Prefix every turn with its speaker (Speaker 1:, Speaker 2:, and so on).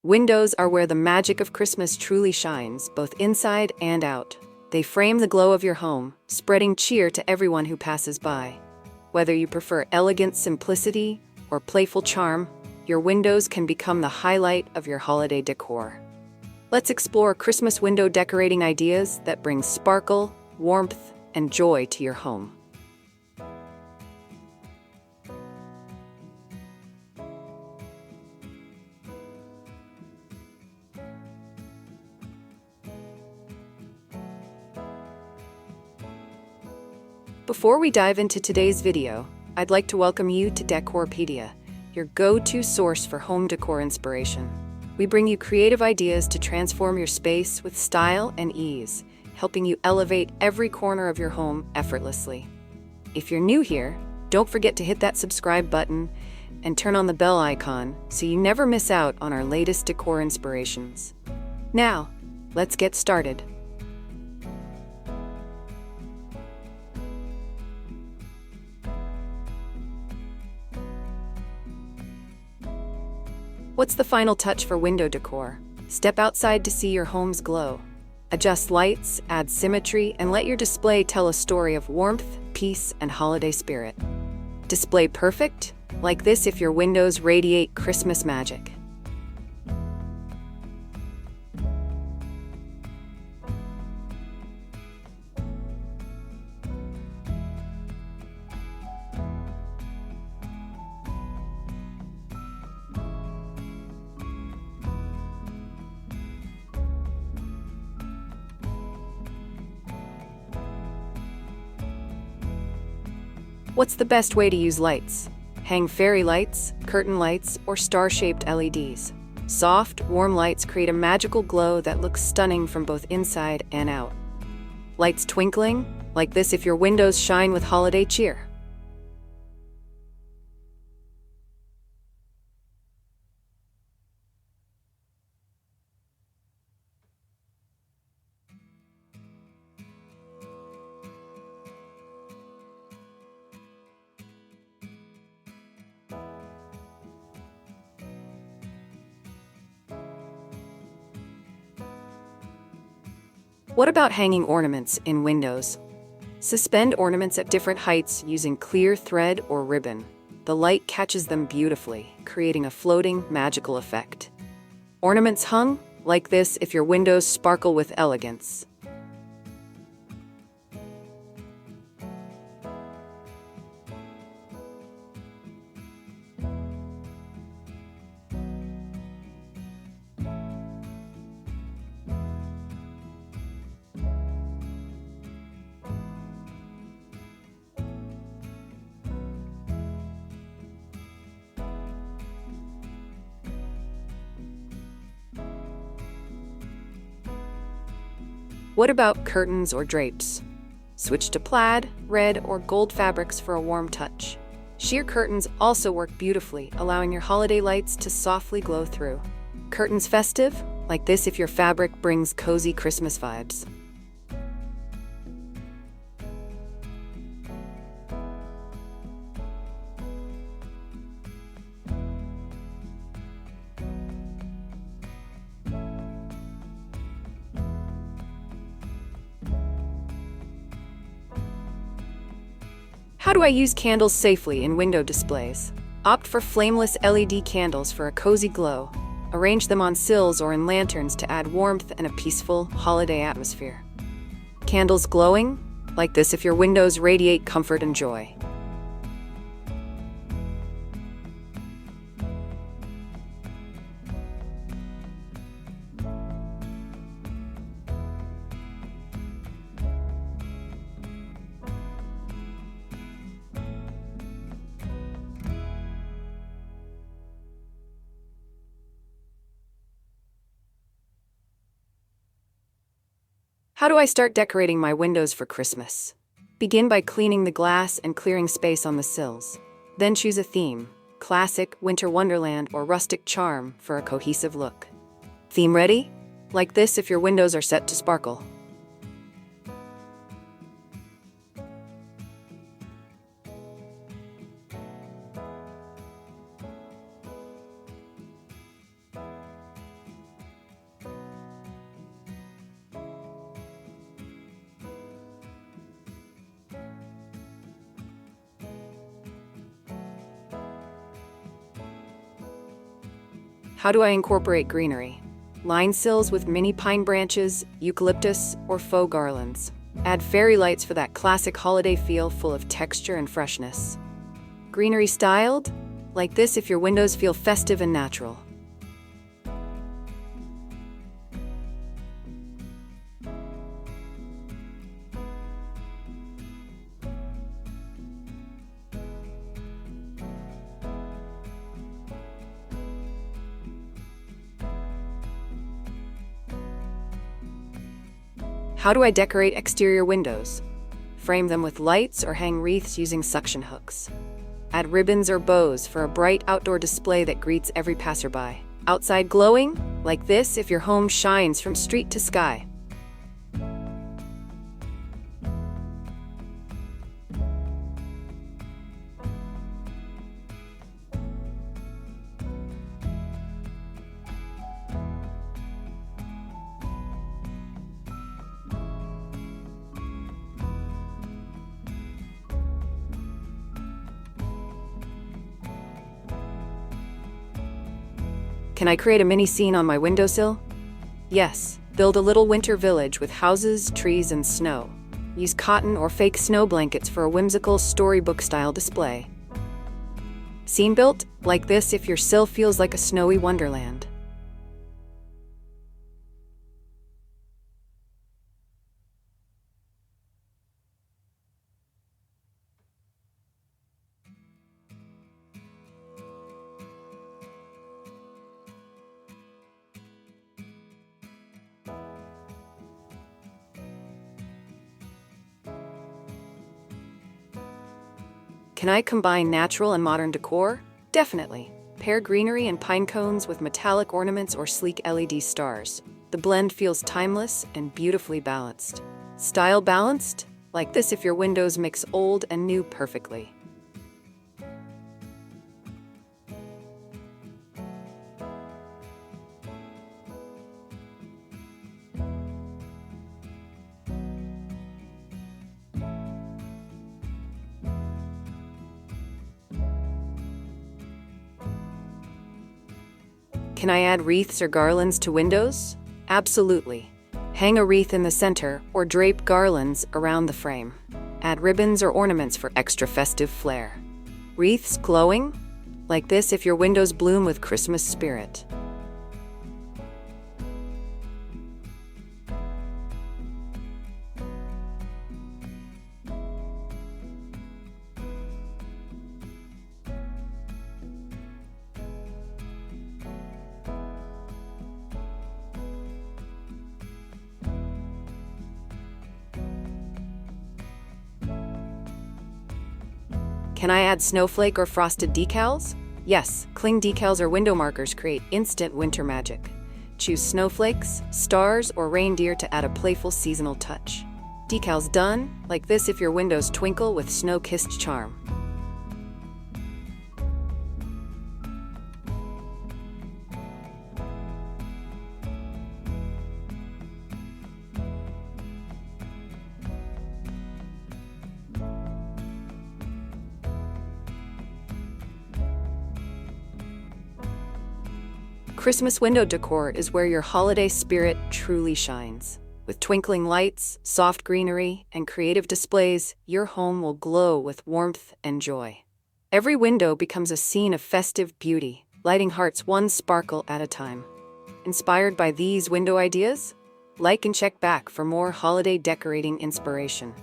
Speaker 1: Windows are where the magic of Christmas truly shines, both inside and out. They frame the glow of your home, spreading cheer to everyone who passes by. Whether you prefer elegant simplicity or playful charm, your windows can become the highlight of your holiday decor. Let's explore Christmas window decorating ideas that bring sparkle, warmth, and joy to your home. Before we dive into today's video, I'd like to welcome you to Decorpediya, your go-to source for home decor inspiration. We bring you creative ideas to transform your space with style and ease, helping you elevate every corner of your home effortlessly. If you're new here, don't forget to hit that subscribe button and turn on the bell icon so you never miss out on our latest decor inspirations. Now, let's get started. What's the final touch for window decor? Step outside to see your home's glow. Adjust lights, add symmetry, and let your display tell a story of warmth, peace, and holiday spirit. Display perfect? Like this if your windows radiate Christmas magic. What's the best way to use lights? Hang fairy lights, curtain lights, or star-shaped LEDs. Soft, warm lights create a magical glow that looks stunning from both inside and out. Lights twinkling? Like this if your windows shine with holiday cheer. What about hanging ornaments in windows? Suspend ornaments at different heights using clear thread or ribbon. The light catches them beautifully, creating a floating, magical effect. Ornaments hung? Like this if your windows sparkle with elegance. What about curtains or drapes? Switch to plaid, red, or gold fabrics for a warm touch. Sheer curtains also work beautifully, allowing your holiday lights to softly glow through. Curtains festive? Like this if your fabric brings cozy Christmas vibes. How do I use candles safely in window displays? Opt for flameless LED candles for a cozy glow. Arrange them on sills or in lanterns to add warmth and a peaceful holiday atmosphere. Candles glowing? Like this if your windows radiate comfort and joy. How do I start decorating my windows for Christmas? Begin by cleaning the glass and clearing space on the sills. Then choose a theme, classic, winter wonderland, or rustic charm for a cohesive look. Theme ready? Like this if your windows are set to sparkle. How do I incorporate greenery? Line sills with mini pine branches, eucalyptus, or faux garlands. Add fairy lights for that classic holiday feel full of texture and freshness. Greenery styled? Like this if your windows feel festive and natural. How do I decorate exterior windows? Frame them with lights or hang wreaths using suction hooks. Add ribbons or bows for a bright outdoor display that greets every passerby. Outside glowing? Like this if your home shines from street to sky. Can I create a mini scene on my windowsill? Yes, build a little winter village with houses, trees, and snow. Use cotton or fake snow blankets for a whimsical storybook-style display. Scene built? Like this if your sill feels like a snowy wonderland. Can I combine natural and modern decor? Definitely. Pair greenery and pine cones with metallic ornaments or sleek LED stars. The blend feels timeless and beautifully balanced. Style balanced? Like this if your windows mix old and new perfectly. Can I add wreaths or garlands to windows? Absolutely. Hang a wreath in the center or drape garlands around the frame. Add ribbons or ornaments for extra festive flair. Wreaths glowing? Like this if your windows bloom with Christmas spirit. Can I add snowflake or frosted decals? Yes, cling decals or window markers create instant winter magic. Choose snowflakes, stars, or reindeer to add a playful seasonal touch. Decals done? Like this if your windows twinkle with snow-kissed charm. Christmas window decor is where your holiday spirit truly shines. With twinkling lights, soft greenery, and creative displays, your home will glow with warmth and joy. Every window becomes a scene of festive beauty, lighting hearts one sparkle at a time. Inspired by these window ideas? Like and check back for more holiday decorating inspiration.